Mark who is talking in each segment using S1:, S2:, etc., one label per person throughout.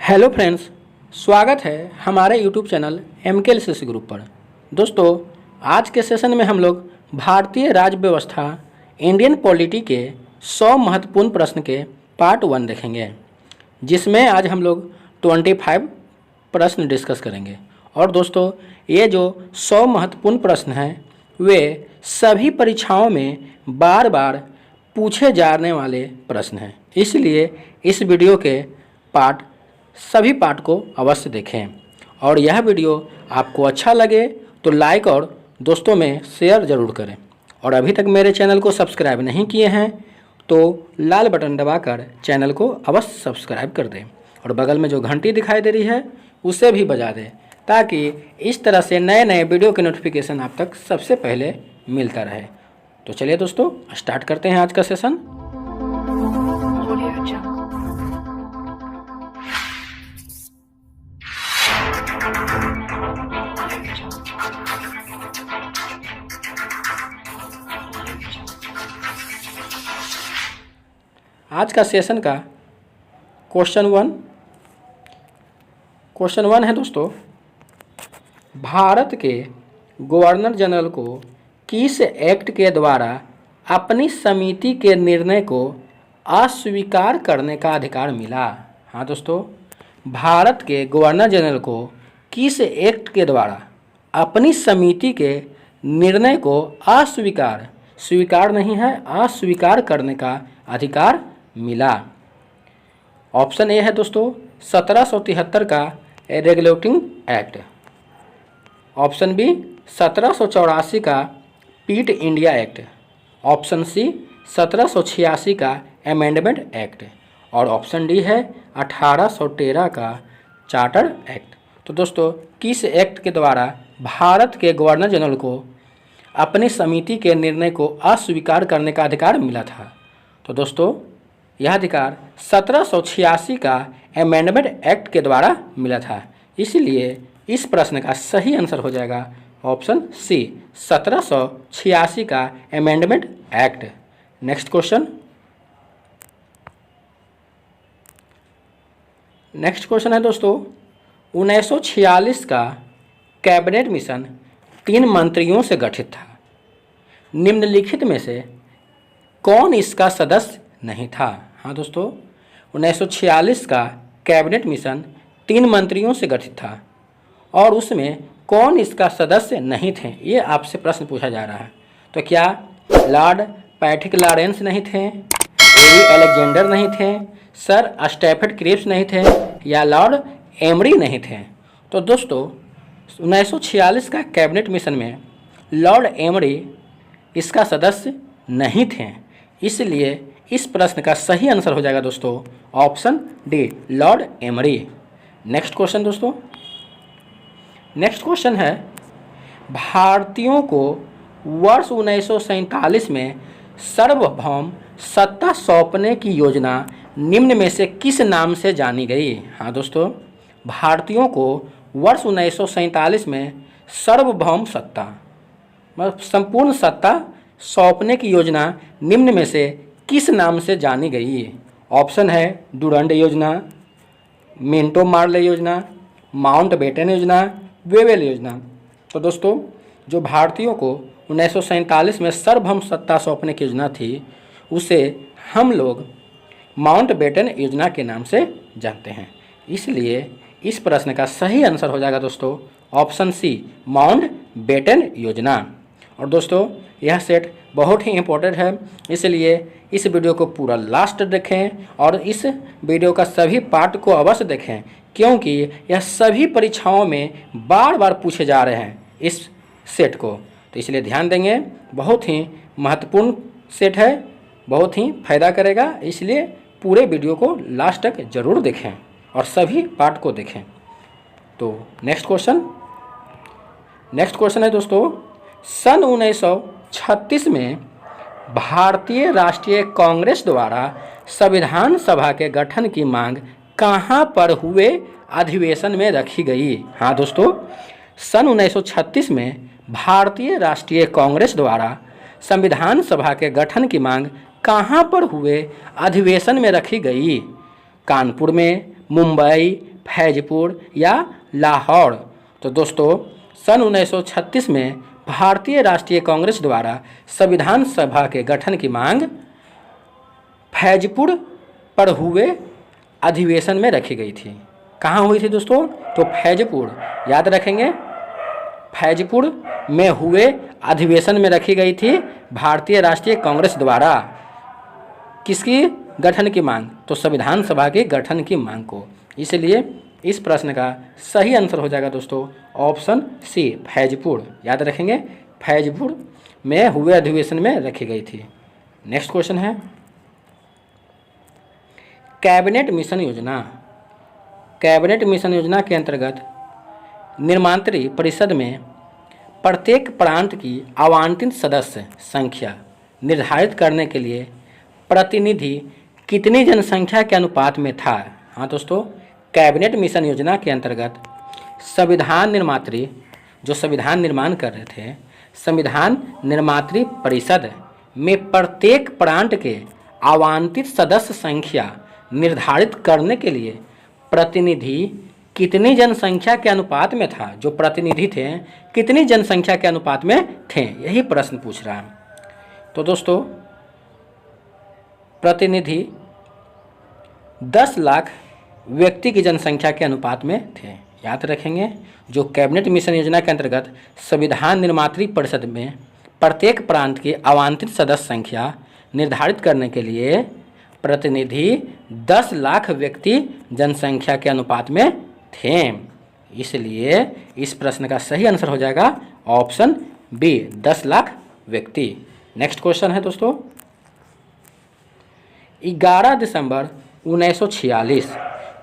S1: Hello friends, स्वागत है हमारे यूट्यूब चैनल MKLCC ग्रुप पर। दोस्तों, आज के सेशन में हम लोग भारतीय राज्य व्यवस्था इंडियन पॉलिटी के 100 महत्वपूर्ण प्रश्न के पार्ट 1 देखेंगे, जिसमें आज हम लोग 25 प्रश्न डिस्कस करेंगे। और दोस्तों, ये जो 100 महत्वपूर्ण प्रश्न हैं वे सभी परीक्षाओं में बार बार पूछे जाने वाले प्रश्न हैं, इसलिए इस वीडियो के सभी पार्ट को अवश्य देखें। और यह वीडियो आपको अच्छा लगे तो लाइक और दोस्तों में शेयर ज़रूर करें। और अभी तक मेरे चैनल को सब्सक्राइब नहीं किए हैं तो लाल बटन दबाकर चैनल को अवश्य सब्सक्राइब कर दें और बगल में जो घंटी दिखाई दे रही है उसे भी बजा दें, ताकि इस तरह से नए नए वीडियो के नोटिफिकेशन आप तक सबसे पहले मिलता रहे। तो चलिए दोस्तों, स्टार्ट करते हैं आज का सेशन। आज का सेशन का क्वेश्चन वन है दोस्तों, भारत के गवर्नर जनरल को किस एक्ट के द्वारा अपनी समिति के निर्णय को अस्वीकार करने का अधिकार मिला? हाँ दोस्तों, भारत के गवर्नर जनरल को किस एक्ट के द्वारा अपनी समिति के निर्णय को स्वीकार नहीं है, अस्वीकार करने का अधिकार मिला? ऑप्शन ए है दोस्तों 1773 का रेगुलेटिंग एक्ट। ऑप्शन बी 1784 का पीट इंडिया एक्ट। ऑप्शन सी 1786 का अमेंडमेंट एक्ट। और ऑप्शन डी है 1813 का चार्टर एक्ट। तो दोस्तों, किस एक्ट के द्वारा भारत के गवर्नर जनरल को अपनी समिति के निर्णय को अस्वीकार करने का अधिकार मिला था? तो दोस्तों, यह अधिकार 1786 का अमेंडमेंट एक्ट के द्वारा मिला था, इसलिए इस प्रश्न का सही आंसर हो जाएगा ऑप्शन सी 1786 का अमेंडमेंट एक्ट। नेक्स्ट क्वेश्चन है दोस्तों, 1946 का कैबिनेट मिशन 3 मंत्रियों से गठित था। निम्नलिखित में से कौन इसका सदस्य नहीं था? हाँ दोस्तों, 1946 का कैबिनेट मिशन 3 मंत्रियों से गठित था और उसमें कौन इसका सदस्य नहीं थे, ये आपसे प्रश्न पूछा जा रहा है। तो क्या लॉर्ड पैट्रिक लॉरेंस नहीं थे, एरी अलेक्जेंडर नहीं थे, सर स्टैफर्ड क्रिप्स नहीं थे, या लॉर्ड एमरी नहीं थे? तो दोस्तों, 1946 का कैबिनेट मिशन में लॉर्ड एमरी इसका सदस्य नहीं थे, इसलिए इस प्रश्न का सही आंसर हो जाएगा दोस्तों option D Lord emery. Next question है, भारतीयों को वर्ष 1947 में सार्वभौम सत्ता सौंपने की योजना निम्न में से किस नाम से जानी गई? हाँ दोस्तों, भारतीयों को वर्ष 1947 में सार्वभौम सत्ता मतलब संपूर्ण सत्ता सौंपने की योजना निम्न में से किस नाम से जानी गई? ऑप्शन है डुरंड योजना, मिंटो मार्ले योजना, माउंटबेटन योजना, वेवेल योजना। तो दोस्तों, जो भारतीयों को 1947 में सार्वभौम सत्ता सौंपने की योजना थी उसे हम लोग माउंटबेटन योजना के नाम से जानते हैं, इसलिए इस प्रश्न का सही आंसर हो जाएगा दोस्तों ऑप्शन सी माउंटबेटन योजना। और दोस्तों, यह सेट बहुत ही इम्पोर्टेंट है, इसलिए इस वीडियो को पूरा लास्ट देखें और इस वीडियो का सभी पार्ट को अवश्य देखें, क्योंकि यह सभी परीक्षाओं में बार बार पूछे जा रहे हैं इस सेट को। तो इसलिए ध्यान देंगे, बहुत ही महत्वपूर्ण सेट है, बहुत ही फायदा करेगा, इसलिए पूरे वीडियो को लास्ट तक जरूर देखें और सभी पार्ट को देखें। तो नेक्स्ट क्वेश्चन है दोस्तों, सन 1936 में भारतीय राष्ट्रीय कांग्रेस द्वारा संविधान सभा के गठन की मांग कहाँ पर हुए अधिवेशन में रखी गई? हाँ दोस्तों, सन 1936 में भारतीय राष्ट्रीय कांग्रेस द्वारा संविधान सभा के गठन की मांग कहाँ पर हुए अधिवेशन में रखी गई? कानपुर में, मुंबई, फैजपुर या लाहौर? तो दोस्तों सन 1936 में भारतीय राष्ट्रीय कांग्रेस द्वारा संविधान सभा के गठन की मांग फैजपुर पर हुए अधिवेशन में रखी गई थी। कहाँ हुई थी दोस्तों? तो फैजपुर, याद रखेंगे, फैजपुर में हुए अधिवेशन में रखी गई थी भारतीय राष्ट्रीय कांग्रेस द्वारा। किसकी गठन की मांग? तो संविधान सभा के गठन की मांग को। इसलिए इस प्रश्न का सही आंसर हो जाएगा दोस्तों ऑप्शन सी, फैजपुर। याद रखेंगे, फैजपुर में हुए अधिवेशन में रखी गई थी। नेक्स्ट क्वेश्चन है कैबिनेट मिशन योजना। कैबिनेट मिशन योजना के अंतर्गत निर्मांतरी परिषद में प्रत्येक प्रांत की आवंटित सदस्य संख्या निर्धारित करने के लिए प्रतिनिधि कितनी जनसंख्या के अनुपात में था? हाँ दोस्तों, कैबिनेट मिशन योजना के अंतर्गत संविधान निर्मात्री जो संविधान निर्माण कर रहे थे, संविधान निर्मात्री परिषद में प्रत्येक प्रांत के आवंटित सदस्य संख्या निर्धारित करने के लिए प्रतिनिधि कितनी जनसंख्या के अनुपात में था? जो प्रतिनिधि थे कितनी जनसंख्या के अनुपात में थे, यही प्रश्न पूछ रहा है। तो दोस्तों प्रतिनिधि 10 लाख व्यक्ति की जनसंख्या के अनुपात में थे। याद रखेंगे, जो कैबिनेट मिशन योजना के अंतर्गत संविधान निर्मात्री परिषद में प्रत्येक प्रांत की आवंटित सदस्य संख्या निर्धारित करने के लिए प्रतिनिधि 10 लाख व्यक्ति जनसंख्या के अनुपात में थे। इसलिए इस प्रश्न का सही आंसर हो जाएगा ऑप्शन बी, 10 लाख व्यक्ति। नेक्स्ट क्वेश्चन है दोस्तों 11 दिसंबर 1946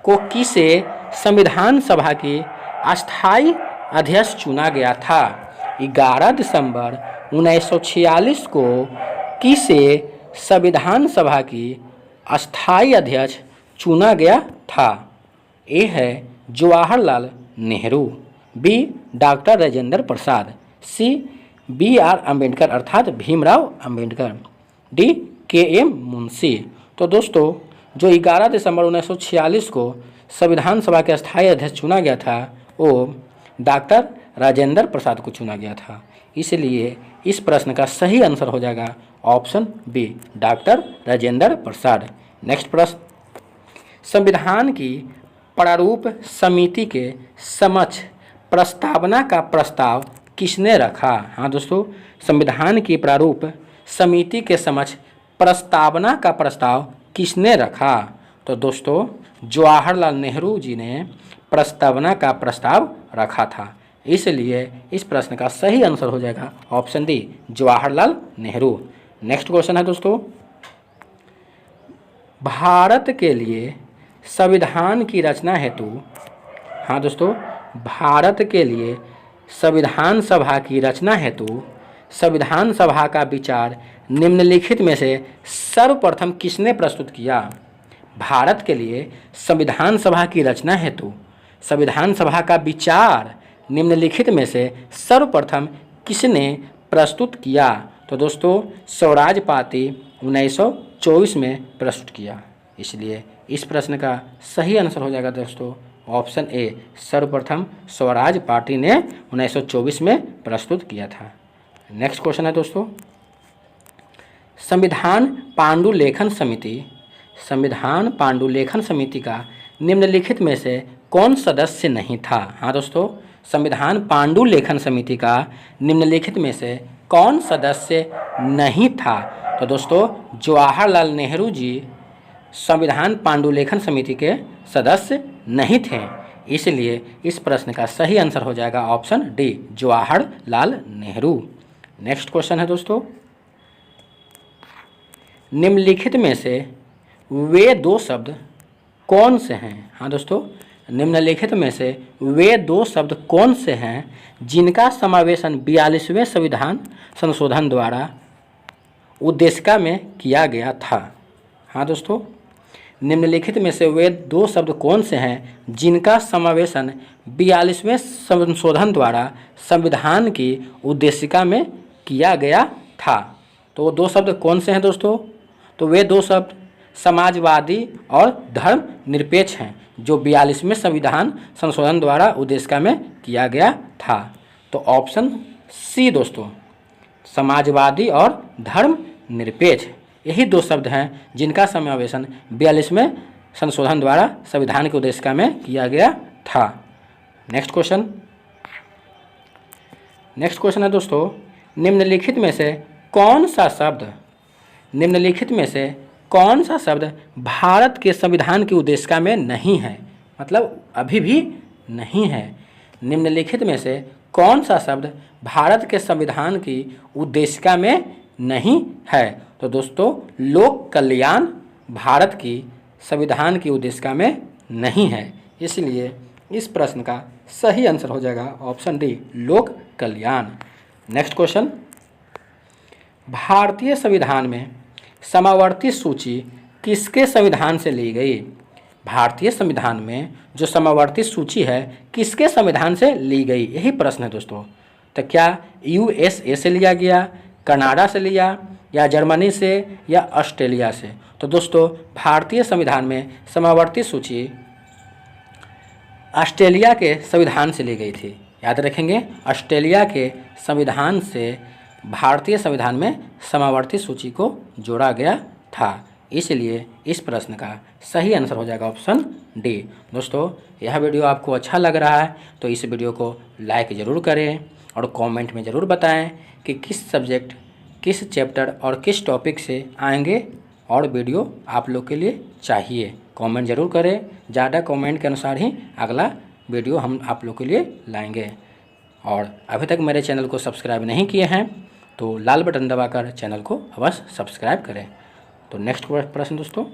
S1: को किसे संविधान सभा की अस्थायी अध्यक्ष चुना गया था? 11 दिसंबर 1946 को किसे संविधान सभा की अस्थायी अध्यक्ष चुना गया था? ए है जवाहरलाल नेहरू, बी डॉक्टर राजेंद्र प्रसाद, सी BR अम्बेडकर अर्थात भीमराव अम्बेडकर, डी KM मुंशी। तो दोस्तों जो 11 दिसंबर 1946 को संविधान सभा के अस्थायी अध्यक्ष चुना गया था वो डॉक्टर राजेंद्र प्रसाद को चुना गया था। इसलिए इस प्रश्न का सही आंसर हो जाएगा option B, doctor Rajendra Prasad. Next प्रश्न संविधान की प्रारूप समिति के समक्ष प्रस्तावना का प्रस्ताव किसने रखा? हाँ दोस्तों, संविधान की प्रारूप समिति के समक्ष प्रस्तावना का प्रस्ताव किसने रखा? तो दोस्तों जवाहरलाल नेहरू जी ने प्रस्तावना का प्रस्ताव रखा था। इसलिए इस प्रश्न का सही आंसर हो जाएगा option D, Jawaharlal Nehru. Next question है दोस्तों भारत के लिए संविधान की रचना हेतु, हाँ दोस्तों, भारत के लिए संविधान सभा की रचना हेतु संविधान सभा का विचार निम्नलिखित में से सर्वप्रथम किसने प्रस्तुत किया? भारत के लिए संविधान सभा की रचना हेतु संविधान सभा का विचार निम्नलिखित में से सर्वप्रथम किसने प्रस्तुत किया? तो दोस्तों स्वराज पार्टी 1924 में प्रस्तुत किया। इसलिए इस प्रश्न का सही आंसर हो जाएगा दोस्तों ऑप्शन ए, सर्वप्रथम स्वराज पार्टी ने 1924 में प्रस्तुत किया था। नेक्स्ट क्वेश्चन है दोस्तों संविधान पांडुलेखन समिति, संविधान पांडुलेखन समिति का निम्नलिखित में से कौन सदस्य नहीं था? हाँ दोस्तों, संविधान पांडुलेखन समिति का निम्नलिखित में से कौन सदस्य नहीं था? तो दोस्तों जवाहरलाल नेहरू जी संविधान पांडुलेखन समिति के सदस्य नहीं थे। इसलिए इस प्रश्न का सही आंसर हो जाएगा option D, Jawaharlal Nehru. Next question है दोस्तों निम्नलिखित में से वे दो शब्द कौन से हैं? हाँ दोस्तों, निम्नलिखित में से वे दो शब्द कौन से हैं जिनका समावेशन 42वें संविधान संशोधन द्वारा उद्देशिका में किया गया था? हाँ दोस्तों, निम्नलिखित में से वे दो शब्द कौन से हैं जिनका समावेशन 42वें संशोधन द्वारा संविधान की उद्देशिका में किया गया था? तो वो दो शब्द कौन से हैं दोस्तों? तो वे दो शब्द समाजवादी और धर्मनिरपेक्ष हैं। जो 42वें संविधान संशोधन द्वारा उद्देशिका में किया गया था? तो ऑप्शन सी दोस्तों, समाजवादी और धर्मनिरपेक्ष, यही दो शब्द हैं जिनका समावेशन 42वें संशोधन द्वारा संविधान की उद्देशिका में किया गया था। नेक्स्ट क्वेश्चन है दोस्तों, निम्नलिखित में से कौन सा शब्द भारत के संविधान की उद्देशिका में नहीं है? मतलब अभी भी नहीं है। निम्नलिखित में से कौन सा शब्द भारत के संविधान की उद्देशिका में नहीं है? तो दोस्तों, लोक कल्याण भारत की संविधान की उद्देशिका में नहीं है, इसलिए इस प्रश्न का सही आंसर हो जाएगा ऑप्शन डी, लोक कल्याण। नेक्स्ट क्वेश्चन, भारतीय संविधान में समावर्ती सूची किसके संविधान से ली गई? भारतीय संविधान में जो समावर्ती सूची है किसके संविधान से ली गई, यही प्रश्न है दोस्तों। तो क्या यूएसए से लिया गया, कनाडा से लिया, या जर्मनी से, या ऑस्ट्रेलिया से? तो दोस्तों, भारतीय संविधान में समावर्ती सूची ऑस्ट्रेलिया के संविधान से ली गई थी। याद रखेंगे, ऑस्ट्रेलिया के संविधान से भारतीय संविधान में समावर्ती सूची को जोड़ा गया था, इसलिए इस प्रश्न का सही आंसर हो जाएगा ऑप्शन डी। दोस्तों, यह वीडियो आपको अच्छा लग रहा है तो इस वीडियो को लाइक ज़रूर करें और कमेंट में ज़रूर बताएं कि किस सब्जेक्ट, किस चैप्टर और किस टॉपिक से आएंगे और वीडियो आप लोग के लिए चाहिए। कमेंट ज़रूर करें, ज़्यादा कमेंट के अनुसार ही अगला वीडियो हम आप लोग के लिए लाएंगे। और अभी तक मेरे चैनल को सब्सक्राइब नहीं किए हैं तो लाल बटन दबाकर चैनल को अवश्य सब्सक्राइब करें। तो नेक्स्ट प्रश्न दोस्तों,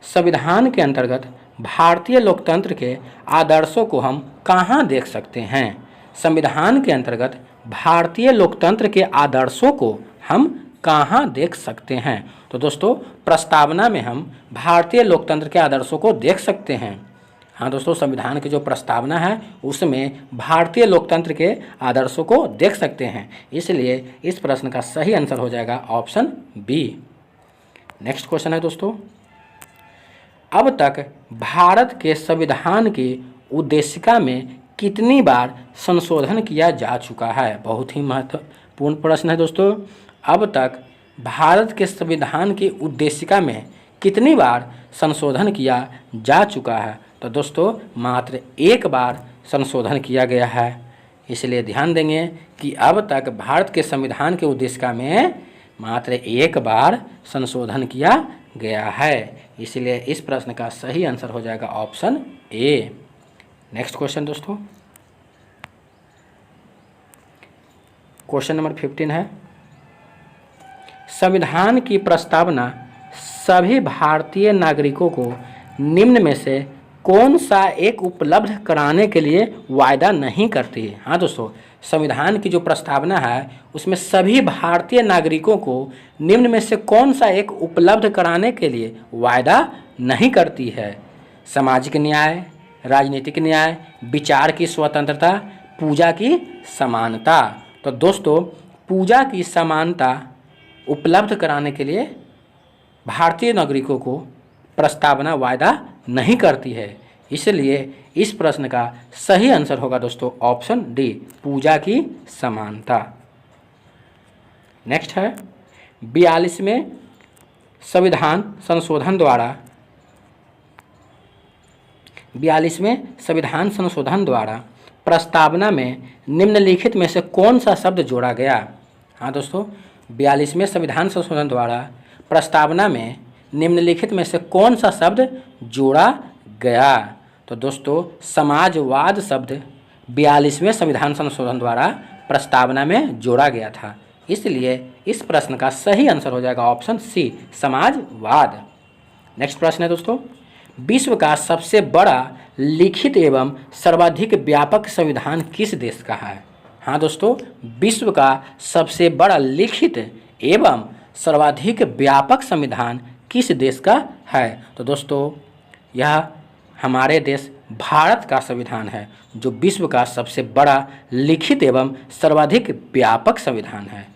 S1: संविधान के अंतर्गत भारतीय लोकतंत्र के आदर्शों को हम कहाँ देख सकते हैं? संविधान के अंतर्गत भारतीय लोकतंत्र के आदर्शों को हम कहाँ देख सकते हैं? तो दोस्तों, प्रस्तावना में हम भारतीय लोकतंत्र के आदर्शों को देख सकते हैं। हाँ दोस्तों, संविधान की जो प्रस्तावना है उसमें भारतीय लोकतंत्र के आदर्शों को देख सकते हैं, इसलिए इस प्रश्न का सही आंसर हो जाएगा ऑप्शन बी। नेक्स्ट क्वेश्चन है दोस्तों, अब तक भारत के संविधान की उद्देशिका में कितनी बार संशोधन किया जा चुका है? बहुत ही महत्वपूर्ण प्रश्न है दोस्तों। अब तक भारत के संविधान की उद्देशिका में कितनी बार संशोधन किया जा चुका है? तो दोस्तों, मात्र एक बार संशोधन किया गया है, इसलिए ध्यान देंगे कि अब तक भारत के संविधान की उद्देशिका में मात्र एक बार संशोधन किया गया है, इसलिए इस प्रश्न का सही आंसर हो जाएगा ऑप्शन ए। नेक्स्ट क्वेश्चन दोस्तों, क्वेश्चन नंबर 15 है, संविधान की प्रस्तावना सभी भारतीय नागरिकों को निम्न में से कौन सा एक उपलब्ध कराने के लिए वायदा नहीं करती है? हाँ दोस्तों, संविधान की जो प्रस्तावना है उसमें सभी भारतीय नागरिकों को निम्न में से कौन सा एक उपलब्ध कराने के लिए वायदा नहीं करती है? सामाजिक न्याय, राजनीतिक न्याय, विचार की स्वतंत्रता, पूजा की समानता। तो दोस्तों, पूजा की समानता उपलब्ध कराने के लिए भारतीय नागरिकों को प्रस्तावना वायदा नहीं करती है, इसलिए इस प्रश्न का सही आंसर होगा दोस्तों ऑप्शन डी, पूजा की समानता। नेक्स्ट है 42वें संविधान संशोधन द्वारा प्रस्तावना में निम्नलिखित में से कौन सा शब्द जोड़ा गया? हाँ दोस्तों, 42वें संविधान संशोधन द्वारा प्रस्तावना में निम्नलिखित में से कौन सा शब्द जोड़ा गया? तो दोस्तों, समाजवाद शब्द 42वें संविधान संशोधन द्वारा प्रस्तावना में जोड़ा गया था, इसलिए इस प्रश्न का सही आंसर हो जाएगा ऑप्शन सी, समाजवाद। नेक्स्ट प्रश्न है दोस्तों, विश्व का सबसे बड़ा लिखित एवं सर्वाधिक व्यापक संविधान किस देश का है? हाँ दोस्तों, विश्व का सबसे बड़ा लिखित एवं सर्वाधिक व्यापक संविधान किस देश का है? तो दोस्तों, यह हमारे देश भारत का संविधान है जो विश्व का सबसे बड़ा लिखित एवं सर्वाधिक व्यापक संविधान है,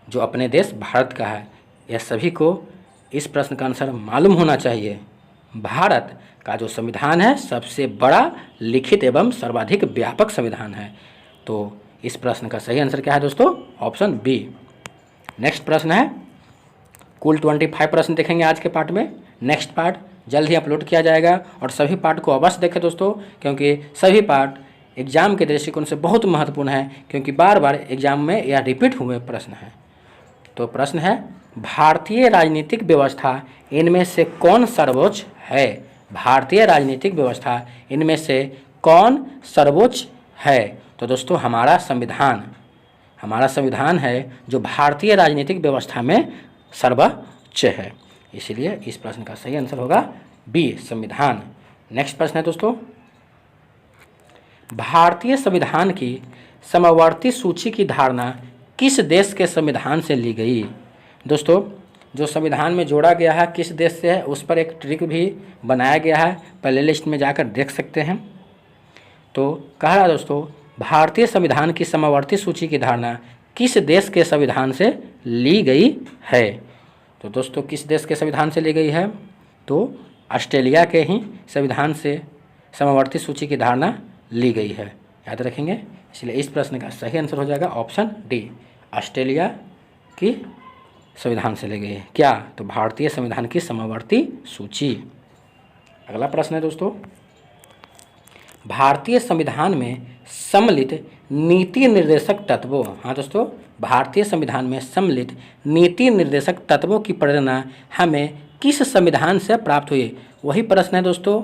S1: जो अपने देश भारत का है। यह सभी को इस प्रश्न का आंसर मालूम होना चाहिए। भारत का जो संविधान है सबसे बड़ा लिखित एवं सर्वाधिक व्यापक संविधान है। तो इस प्रश्न का सही आंसर क्या है दोस्तों? Option B. नेक्स्ट प्रश्न है, कुल 25 प्रश्न देखेंगे आज के पार्ट में। नेक्स्ट पार्ट जल्द ही अपलोड किया जाएगा और सभी पार्ट को अवश्य देखें दोस्तों, क्योंकि सभी पार्ट एग्जाम के दृष्टिकोण से बहुत महत्वपूर्ण है, क्योंकि बार बार एग्जाम में यह रिपीट हुए प्रश्न हैं। तो प्रश्न है, भारतीय राजनीतिक व्यवस्था इनमें से कौन सर्वोच्च है? भारतीय राजनीतिक व्यवस्था इनमें से कौन सर्वोच्च है? तो दोस्तों हमारा संविधान है जो भारतीय राजनीतिक व्यवस्था में सर्वोच्च है। इसलिए इस प्रश्न का सही आंसर होगा बी, संविधान। नेक्स्ट प्रश्न है दोस्तों, भारतीय संविधान की समवर्ती सूची की धारणा किस देश के संविधान से ली गई? दोस्तों जो संविधान में जोड़ा गया है किस देश से है, उस पर एक ट्रिक भी बनाया गया है, प्ले लिस्ट में जाकर देख सकते हैं। तो कह रहा दोस्तों, भारतीय संविधान की समवर्ती सूची की धारणा किस देश के संविधान से ली गई है? तो दोस्तों किस देश के संविधान से ली गई है? तो ऑस्ट्रेलिया के ही संविधान से समवर्ती सूची की धारणा ली गई है, याद रखेंगे। इसलिए इस प्रश्न का सही आंसर हो जाएगा ऑप्शन डी, ऑस्ट्रेलिया की संविधान से ली गई है। क्या? तो भारतीय संविधान की समवर्ती सूची। अगला प्रश्न है दोस्तों, भारतीय संविधान में सम्मिलित नीति निर्देशक तत्वों, हाँ दोस्तों, भारतीय संविधान में सम्मिलित नीति निर्देशक तत्वों की प्रेरणा हमें किस संविधान से प्राप्त हुई? वही प्रश्न है दोस्तों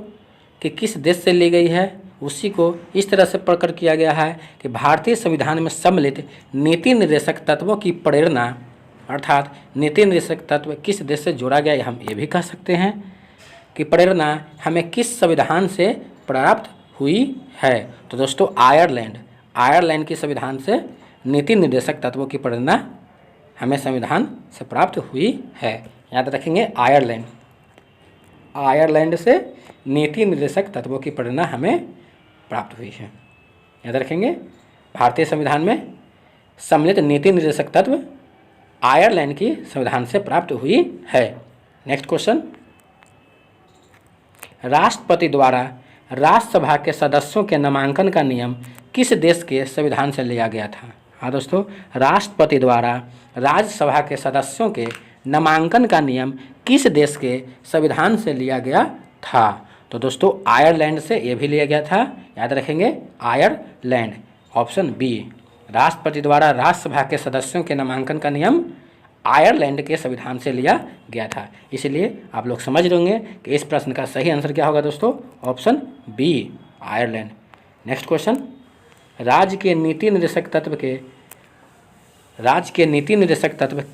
S1: कि किस देश से ली गई है, उसी को इस तरह से प्रकट किया गया है कि भारतीय संविधान में सम्मिलित नीति निर्देशक तत्वों की प्रेरणा, अर्थात नीति निर्देशक तत्व किस देश से जोड़ा गया, हम ये भी कह सकते हैं कि प्रेरणा हमें किस संविधान से प्राप्त हुई है। तो दोस्तों आयरलैंड की संविधान से नीति निर्देशक तत्वों की प्रेरणा हमें संविधान से प्राप्त हुई है, याद रखेंगे। आयरलैंड से नीति निर्देशक तत्वों की प्रेरणा हमें प्राप्त हुई है, याद रखेंगे। भारतीय संविधान में सम्मिलित नीति निर्देशक तत्व आयरलैंड की संविधान से प्राप्त हुई है। नेक्स्ट क्वेश्चन, राष्ट्रपति द्वारा राज्यसभा के सदस्यों के नामांकन का नियम किस देश के संविधान से लिया गया था? हाँ दोस्तों, राष्ट्रपति द्वारा राज्यसभा के सदस्यों के नामांकन का नियम किस देश के संविधान से लिया गया था? तो दोस्तों आयरलैंड से ये भी लिया गया था, याद रखेंगे, आयरलैंड, ऑप्शन बी। राष्ट्रपति द्वारा राज्यसभा के सदस्यों के नामांकन का नियम आयरलैंड के संविधान से लिया गया था। इसलिए आप लोग समझ रहे होंगे कि इस प्रश्न का सही आंसर क्या होगा दोस्तों? Option B, Ireland. Next question, राज्य के नीति निर्देशक तत्व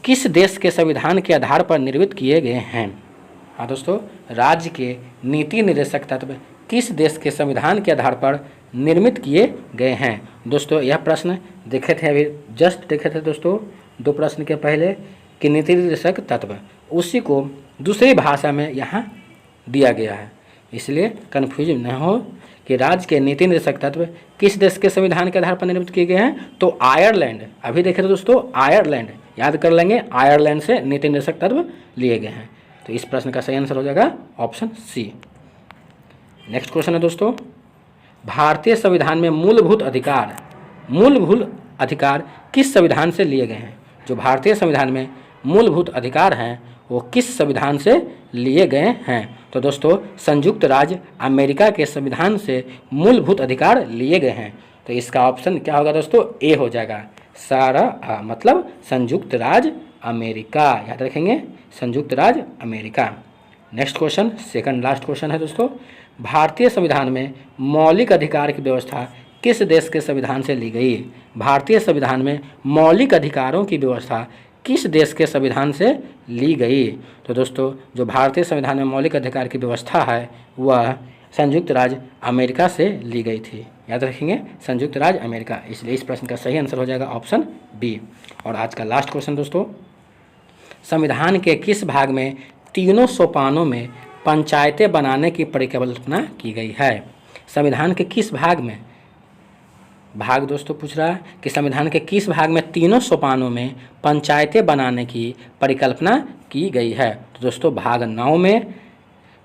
S1: किस देश के संविधान के आधार पर निर्मित किए गए हैं? हाँ दोस्तों, राज्य के नीति निर्देशक तत्व किस देश के संविधान के आधार पर निर्मित किए गए हैं? दोस्तों यह प्रश्न देखे थे, अभी जस्ट देखे थे दोस्तों 2 प्रश्न के पहले कि नीति निर्देशक तत्व, उसी को दूसरी भाषा में यहाँ दिया गया है, इसलिए कन्फ्यूज न हो कि राज्य के नीति निर्देशक तत्व किस देश के संविधान के आधार पर निर्मित किए गए हैं। तो आयरलैंड, अभी देखे थे दोस्तों, आयरलैंड, याद कर लेंगे, आयरलैंड से नीति निर्देशक तत्व लिए गए हैं। तो इस प्रश्न का सही आंसर हो जाएगा ऑप्शन सी। नेक्स्ट क्वेश्चन है दोस्तों, भारतीय संविधान में मूलभूत अधिकार किस संविधान से लिए गए हैं? जो भारतीय संविधान में मूलभूत अधिकार हैं वो किस संविधान से लिए गए हैं? तो दोस्तों संयुक्त राज्य अमेरिका के संविधान से मूलभूत अधिकार लिए गए हैं। तो इसका ऑप्शन क्या होगा दोस्तों? ए हो जाएगा, सारा मतलब संयुक्त राज्य अमेरिका, याद रखेंगे, संयुक्त राज्य America. Next question, second last question है दोस्तों, भारतीय संविधान में मौलिक अधिकार की व्यवस्था किस देश के संविधान से ली गई? भारतीय संविधान में मौलिक अधिकारों की व्यवस्था किस देश के संविधान से ली गई? तो दोस्तों जो भारतीय संविधान में मौलिक अधिकार की व्यवस्था है वह संयुक्त राज्य अमेरिका से ली गई थी, याद रखेंगे, संयुक्त राज्य अमेरिका। इसलिए इस प्रश्न का सही आंसर हो जाएगा ऑप्शन बी। और आज का लास्ट क्वेश्चन दोस्तों, संविधान के किस भाग में तीनों सोपानों में पंचायतें बनाने की परिकल्पना की गई है? संविधान के किस भाग में, भाग दोस्तों पूछ रहा है कि संविधान के किस भाग में तीनों सोपानों में पंचायतें बनाने की परिकल्पना की गई है? तो दोस्तों भाग 9 में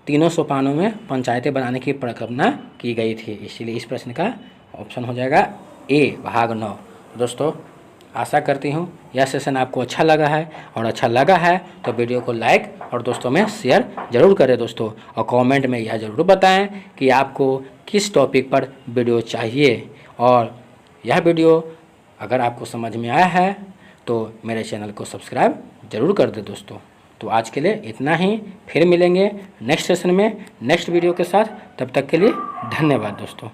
S1: तीनों सोपानों में पंचायतें बनाने की परिकल्पना की गई थी। इसीलिए इस प्रश्न का ऑप्शन हो जाएगा ए, भाग 9। दोस्तों आशा करती हूँ यह सेशन आपको अच्छा लगा है, और अच्छा लगा है तो वीडियो को लाइक और दोस्तों में शेयर ज़रूर करें दोस्तों, और कमेंट में यह ज़रूर बताएं कि आपको किस टॉपिक पर वीडियो चाहिए। और यह वीडियो अगर आपको समझ में आया है तो मेरे चैनल को सब्सक्राइब ज़रूर कर दें दोस्तों। तो आज के लिए इतना ही, फिर मिलेंगे नेक्स्ट सेशन में नेक्स्ट वीडियो के साथ। तब तक के लिए धन्यवाद दोस्तों।